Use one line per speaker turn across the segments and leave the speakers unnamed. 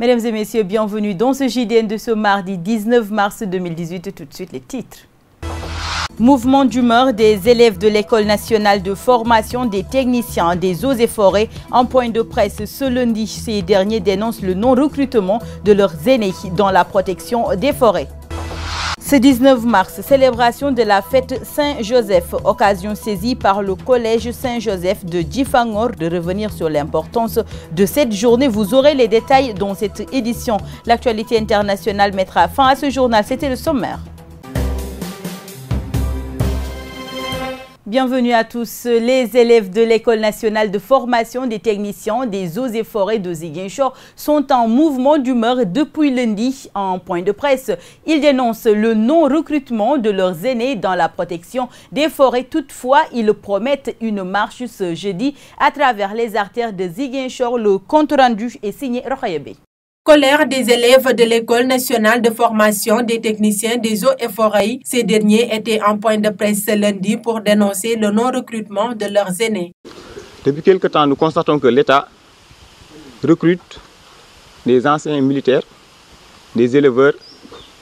Mesdames et messieurs, bienvenue dans ce JDN de ce mardi 19 mars 2018. Tout de suite, les titres. Mouvement d'humeur des élèves de l'École nationale de formation des techniciens des eaux et forêts. En point de presse ce lundi, ces derniers dénoncent le non-recrutement de leurs aînés dans la protection des forêts. Ce 19 mars, célébration de la fête Saint-Joseph, occasion saisie par le collège Saint-Joseph de Djifangor de revenir sur l'importance de cette journée. Vous aurez les détails dans cette édition. L'actualité internationale mettra fin à ce journal. C'était le sommaire. Bienvenue à tous. Les élèves de l'École nationale de formation des techniciens des eaux et forêts de Ziguinchor sont en mouvement d'humeur depuis lundi en point de presse. Ils dénoncent le non-recrutement de leurs aînés dans la protection des forêts. Toutefois, ils promettent une marche ce jeudi à travers les artères de Ziguinchor. Le compte rendu est signé Rokhayebe.
Colère des élèves de l'École nationale de formation des techniciens des eaux et forêts. Ces derniers étaient en point de presse ce lundi pour dénoncer le non-recrutement de leurs aînés.
Depuis quelque temps, nous constatons que l'État recrute des anciens militaires, des éleveurs,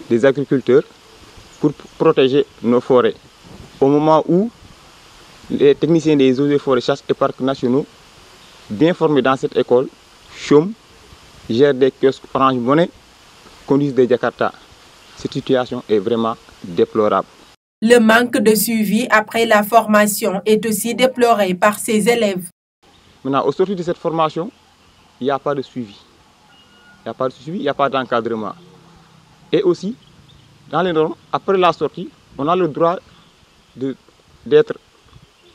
des agriculteurs pour protéger nos forêts. Au moment où les techniciens des eaux et forêts, chasse et parcs nationaux, bien formés dans cette école, chôment, gèrent des kiosques Orange Money, conduisent des Jakarta. Cette situation est vraiment déplorable.
Le manque de suivi après la formation est aussi déploré par ces élèves.
Maintenant, au sortir de cette formation, il n'y a pas de suivi. Il n'y a pas de suivi, il n'y a pas d'encadrement. Et aussi, dans les normes, après la sortie, on a le droit d'être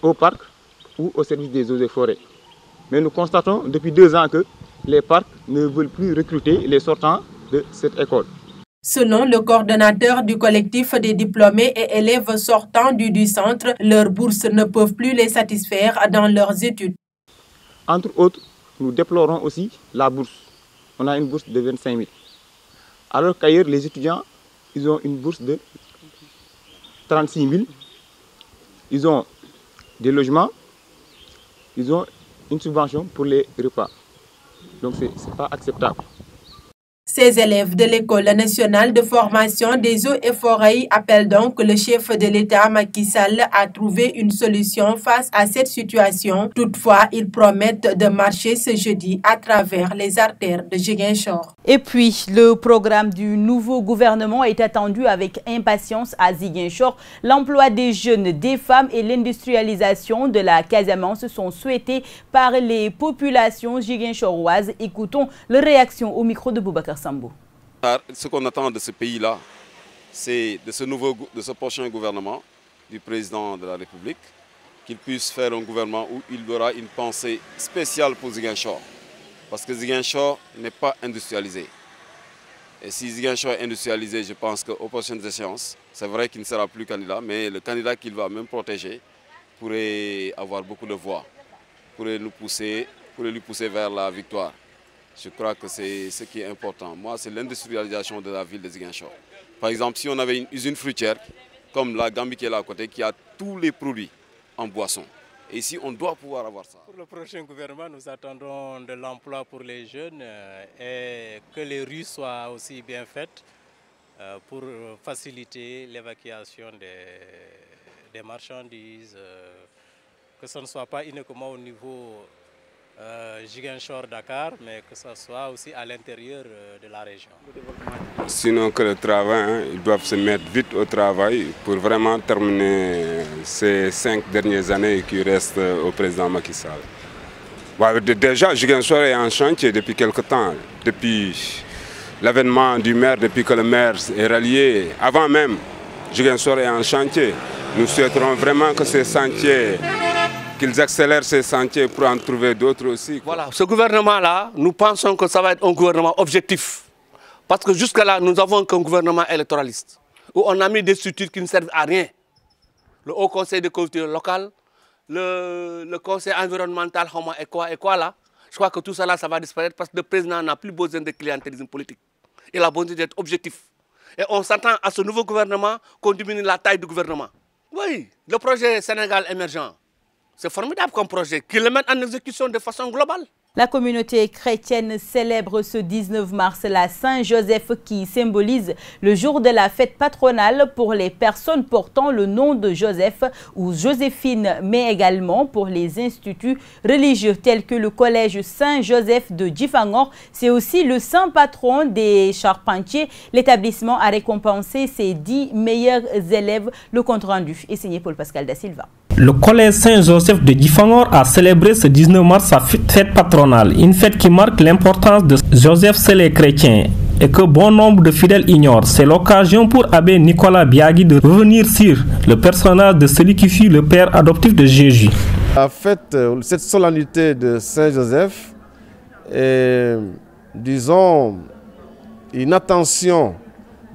au parc ou au service des eaux et forêts. Mais nous constatons depuis 2 ans que les parcs ne veulent plus recruter les sortants de cette école.
Selon le coordonnateur du collectif des diplômés et élèves sortants du centre, leurs bourses ne peuvent plus les satisfaire dans leurs études.
Entre autres, nous déplorons aussi la bourse. On a une bourse de 25 000. Alors qu'ailleurs, les étudiants, ils ont une bourse de 36 000. Ils ont des logements, ils ont une subvention pour les repas. Donc, ce n'est pas acceptable.
Ces élèves de l'École nationale de formation des eaux et forêts appellent donc le chef de l'État Macky Sall à trouver une solution face à cette situation. Toutefois, ils promettent de marcher ce jeudi à travers les artères de Ziguinchor.
Et puis, le programme du nouveau gouvernement est attendu avec impatience à Ziguinchor. L'emploi des jeunes, des femmes et l'industrialisation de la Casamance sont souhaités par les populations ziguinchoroises. Écoutons leur réaction au micro de Boubacar Sambou.
Ce qu'on attend de ce pays-là, c'est de ce prochain gouvernement du président de la République, qu'il puisse faire un gouvernement où il y aura une pensée spéciale pour Ziguinchor. Parce que Ziguinchor n'est pas industrialisé. Et si Ziguinchor est industrialisé, je pense qu'aux prochaines échéances, c'est vrai qu'il ne sera plus candidat, mais le candidat qu'il va même protéger pourrait avoir beaucoup de voix, pourrait lui pousser vers la victoire. Je crois que c'est ce qui est important. Moi, c'est l'industrialisation de la ville de Ziguinchor. Par exemple, si on avait une usine fruitière, comme la Gambie qui est là à côté, qui a tous les produits en boisson. Et ici, on doit pouvoir avoir ça.
Pour le prochain gouvernement, nous attendons de l'emploi pour les jeunes et que les rues soient aussi bien faites pour faciliter l'évacuation des marchandises, que ce ne soit pas uniquement au niveau Ziguinchor-Dakar, mais que ce soit aussi à l'intérieur de la région.
Sinon que le travail, ils doivent se mettre vite au travail pour vraiment terminer ces 5 dernières années qui restent au président Macky Sall. Déjà, Ziguinchor est en chantier depuis quelque temps, depuis l'avènement du maire, depuis que le maire est rallié. Avant même, Ziguinchor est en chantier. Nous souhaiterons vraiment que ces sentiers, qu'ils accélèrent ces sentiers pour en trouver d'autres aussi.
Voilà, ce gouvernement-là, nous pensons que ça va être un gouvernement objectif. Parce que jusque-là, nous avons qu'un gouvernement électoraliste, où on a mis des structures qui ne servent à rien. Le Haut Conseil des collectivités locales, le Conseil environnemental, et quoi là. Je crois que tout ça là, ça va disparaître parce que le président n'a plus besoin de clientélisme politique. Il a besoin d'être objectif. Et on s'attend à ce nouveau gouvernement qu'on diminue la taille du gouvernement. Oui, le projet Sénégal émergent. C'est formidable comme projet, qu'ils le mettent en exécution de façon globale.
La communauté chrétienne célèbre ce 19 mars la Saint-Joseph qui symbolise le jour de la fête patronale pour les personnes portant le nom de Joseph ou Joséphine, mais également pour les instituts religieux tels que le collège Saint-Joseph de Djifangor. C'est aussi le saint patron des charpentiers. L'établissement a récompensé ses 10 meilleurs élèves. Le compte rendu est signé Paul Pascal da Silva.
Le collège Saint-Joseph de Djifangor a célébré ce 19 mars sa fête patronale, une fête qui marque l'importance de Joseph chez les chrétiens et que bon nombre de fidèles ignorent. C'est l'occasion pour Abbé Nicolas Biagui de revenir sur le personnage de celui qui fut le père adoptif de Jésus.
La fête, cette solennité de Saint-Joseph est, disons, une attention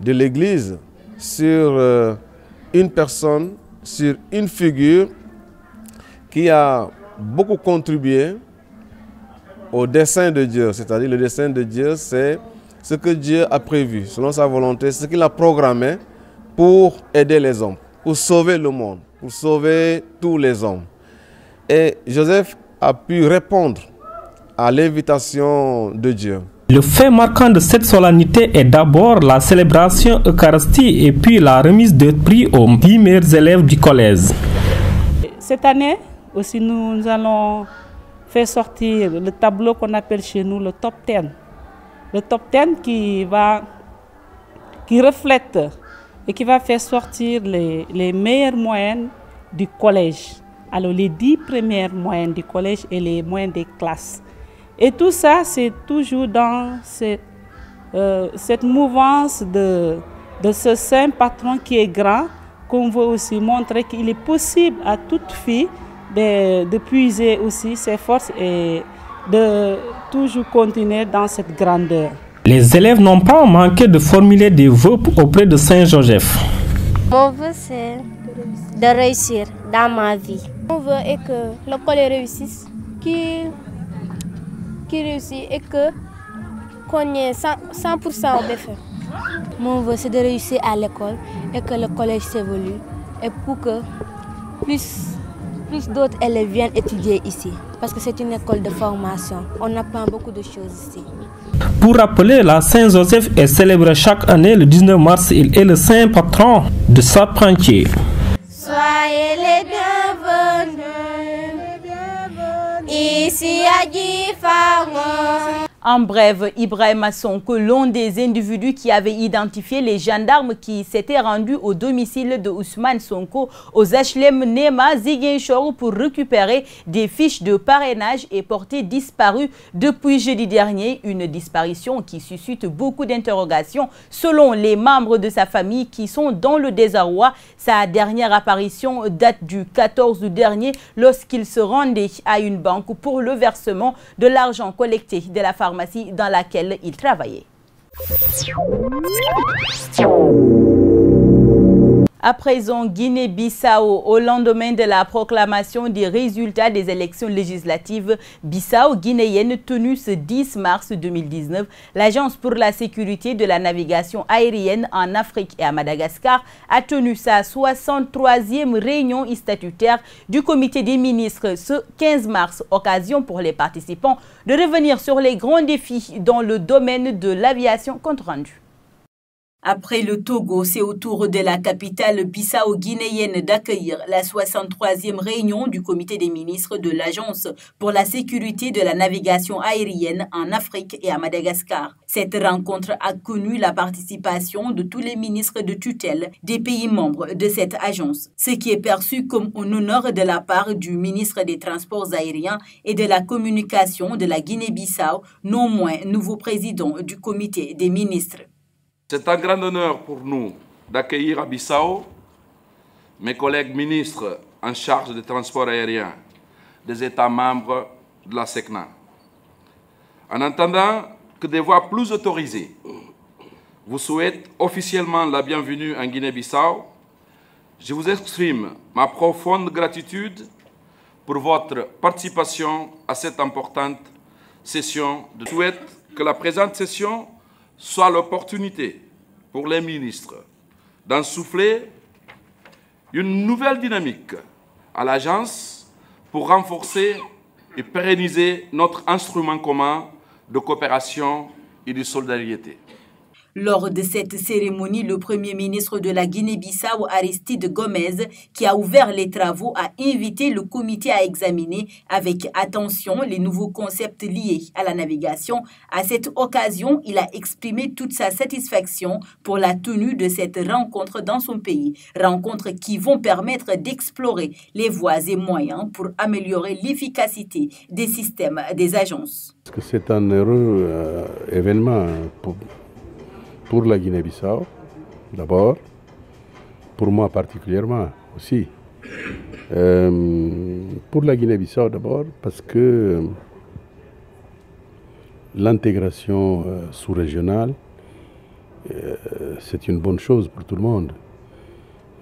de l'Église sur une personne, sur une figure qui a beaucoup contribué au dessein de Dieu. C'est-à-dire le dessein de Dieu, c'est ce que Dieu a prévu, selon sa volonté, ce qu'il a programmé pour aider les hommes, pour sauver le monde, pour sauver tous les hommes. Et Joseph a pu répondre à l'invitation de Dieu.
Le fait marquant de cette solennité est d'abord la célébration Eucharistie et puis la remise de prix aux 10 meilleurs élèves du collège.
Cette année aussi, nous allons faire sortir le tableau qu'on appelle chez nous le top 10. Le top 10 qui reflète et qui va faire sortir les meilleures moyennes du collège. Alors les 10 premières moyennes du collège et les moyennes des classes. Et tout ça, c'est toujours dans cette mouvance de ce saint patron qui est grand, qu'on veut aussi montrer qu'il est possible à toute fille de puiser aussi ses forces et de toujours continuer dans cette grandeur.
Les élèves n'ont pas manqué de formuler des vœux auprès de Saint-Joseph.
Mon vœu, c'est de réussir dans ma vie. Mon vœu est que l'école réussisse, qu'il réussit et qu'on ait 100% au BFM. Mon vœu, c'est de réussir à l'école et que le collège s'évolue et pour que plus d'autres élèves viennent étudier ici. Parce que c'est une école de formation. On apprend beaucoup de choses ici.
Pour rappeler, la Saint-Joseph est célébrée chaque année le 19 mars. Il est le saint patron de charpentiers.
Soyez les bienvenus ici à Djifangor.
En bref, Ibrahima Sonko, l'un des individus qui avait identifié les gendarmes qui s'étaient rendus au domicile de Ousmane Sonko aux HLM Nema Ziguinchor pour récupérer des fiches de parrainage, est porté disparu depuis jeudi dernier. Une disparition qui suscite beaucoup d'interrogations selon les membres de sa famille qui sont dans le désarroi. Sa dernière apparition date du 14 dernier lorsqu'il se rendait à une banque pour le versement de l'argent collecté de la pharmacie dans laquelle il travaillait. À présent, Guinée-Bissau, au lendemain de la proclamation des résultats des élections législatives bissau-guinéennes tenues ce 10 mars 2019, l'Agence pour la sécurité de la navigation aérienne en Afrique et à Madagascar a tenu sa 63e réunion statutaire du comité des ministres ce 15 mars, occasion pour les participants de revenir sur les grands défis dans le domaine de l'aviation compte rendu. Après le Togo, c'est au tour de la capitale bissau-guinéenne d'accueillir la 63e réunion du comité des ministres de l'Agence pour la sécurité de la navigation aérienne en Afrique et à Madagascar. Cette rencontre a connu la participation de tous les ministres de tutelle des pays membres de cette agence, ce qui est perçu comme un honneur de la part du ministre des Transports aériens et de la communication de la Guinée-Bissau, non moins nouveau président du comité des ministres.
C'est un grand honneur pour nous d'accueillir à Bissau mes collègues ministres en charge des transports aériens des États membres de la SECNA. En attendant que des voix plus autorisées vous souhaitent officiellement la bienvenue en Guinée-Bissau, je vous exprime ma profonde gratitude pour votre participation à cette importante session. Je souhaite que la présente session soit l'opportunité pour les ministres d'ensouffler une nouvelle dynamique à l'agence pour renforcer et pérenniser notre instrument commun de coopération et de solidarité.
Lors de cette cérémonie, le Premier ministre de la Guinée-Bissau, Aristide Gomez, qui a ouvert les travaux, a invité le comité à examiner avec attention les nouveaux concepts liés à la navigation. À cette occasion, il a exprimé toute sa satisfaction pour la tenue de cette rencontre dans son pays. Rencontres qui vont permettre d'explorer les voies et moyens pour améliorer l'efficacité des systèmes des agences.
C'est un heureux événement pour la Guinée-Bissau, d'abord, pour moi particulièrement aussi. Pour la Guinée-Bissau d'abord, parce que l'intégration sous-régionale, c'est une bonne chose pour tout le monde.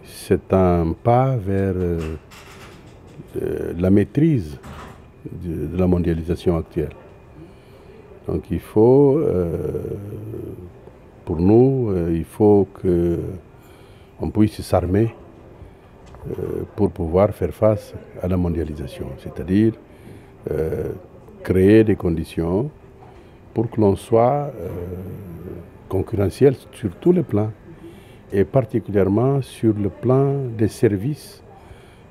C'est un pas vers la maîtrise de la mondialisation actuelle. Donc il faut... Pour nous, il faut qu'on puisse s'armer pour pouvoir faire face à la mondialisation, c'est-à-dire créer des conditions pour que l'on soit concurrentiel sur tous les plans, et particulièrement sur le plan des services,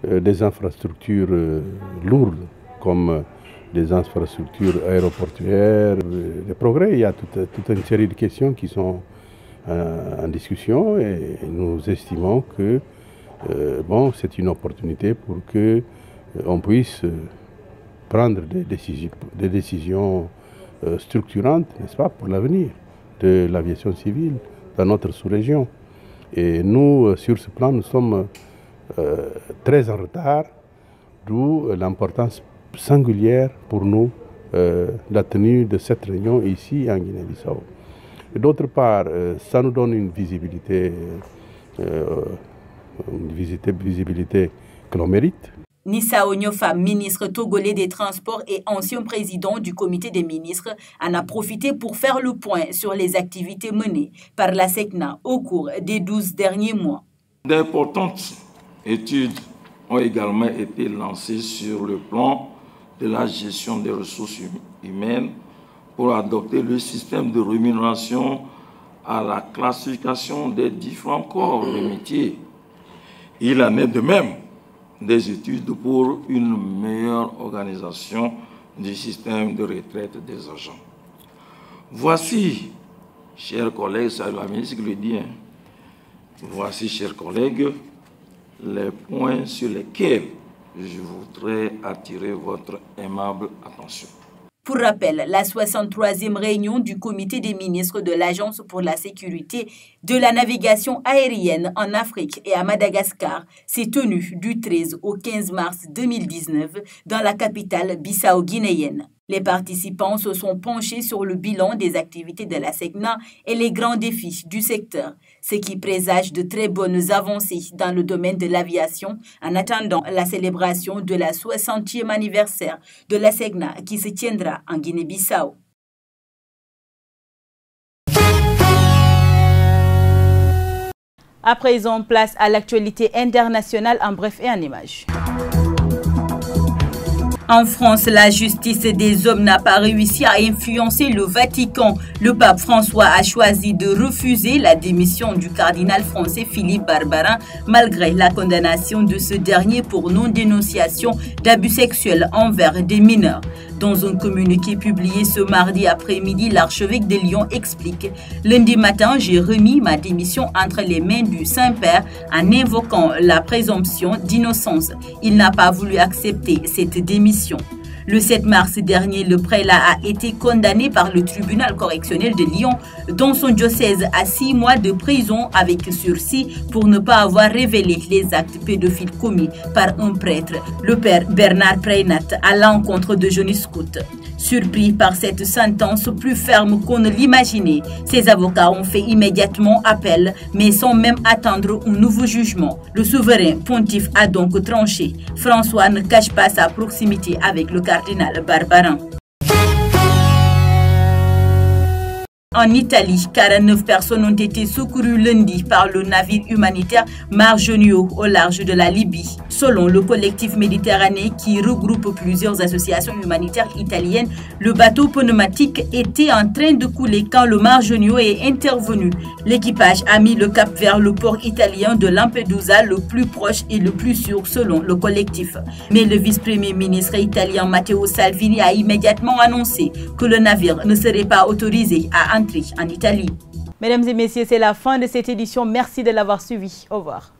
des infrastructures lourdes, comme des infrastructures aéroportuaires, des progrès. Il y a toute une série de questions qui sont en discussion, et nous estimons que c'est une opportunité pour qu'on puisse prendre des décisions structurantes, n'est-ce pas, pour l'avenir de l'aviation civile dans notre sous-région. Et nous, sur ce plan, nous sommes très en retard, d'où l'importance singulière pour nous la tenue de cette réunion ici en Guinée-Bissau. D'autre part, ça nous donne une visibilité que l'on mérite.
Nissa Onyofa, ministre togolais des Transports et ancien président du comité des ministres, en a profité pour faire le point sur les activités menées par la SECNA au cours des 12 derniers mois.
D'importantes études ont également été lancées sur le plan de la gestion des ressources humaines pour adopter le système de rémunération à la classification des différents corps de métier. Il en est de même des études pour une meilleure organisation du système de retraite des agents. Voici, chers collègues, c'est la ministre qui le dit, voici, chers collègues, les points sur lesquels je voudrais attirer votre aimable attention.
Pour rappel, la 63e réunion du comité des ministres de l'Agence pour la sécurité de la navigation aérienne en Afrique et à Madagascar s'est tenue du 13 au 15 mars 2019 dans la capitale bissau-guinéenne. Les participants se sont penchés sur le bilan des activités de la SECNA et les grands défis du secteur, ce qui présage de très bonnes avancées dans le domaine de l'aviation en attendant la célébration de la 60e anniversaire de la SECNA qui se tiendra en Guinée-Bissau. À présent, place à l'actualité internationale en bref et en images. En France, la justice des hommes n'a pas réussi à influencer le Vatican. Le pape François a choisi de refuser la démission du cardinal français Philippe Barbarin, malgré la condamnation de ce dernier pour non-dénonciation d'abus sexuels envers des mineurs. Dans un communiqué publié ce mardi après-midi, l'archevêque de Lyon explique « Lundi matin, j'ai remis ma démission entre les mains du Saint-Père en invoquant la présomption d'innocence. Il n'a pas voulu accepter cette démission. » Le 7 mars dernier, le prélat a été condamné par le tribunal correctionnel de Lyon dans son diocèse à 6 mois de prison avec sursis pour ne pas avoir révélé les actes pédophiles commis par un prêtre, le père Bernard Preynat, à l'encontre de jeunes scouts. Surpris par cette sentence plus ferme qu'on ne l'imaginait, ses avocats ont fait immédiatement appel, mais sans même attendre un nouveau jugement. Le souverain pontife a donc tranché. François ne cache pas sa proximité avec le cardinal Barbarin. En Italie, 49 personnes ont été secourues lundi par le navire humanitaire Mar Jonio au large de la Libye. Selon le collectif Méditerranée qui regroupe plusieurs associations humanitaires italiennes, le bateau pneumatique était en train de couler quand le Mar Jonio est intervenu. L'équipage a mis le cap vers le port italien de Lampedusa, le plus proche et le plus sûr selon le collectif. Mais le vice-premier ministre italien Matteo Salvini a immédiatement annoncé que le navire ne serait pas autorisé à entrer en Italie. Mesdames et messieurs, c'est la fin de cette édition. Merci de l'avoir suivi. Au revoir.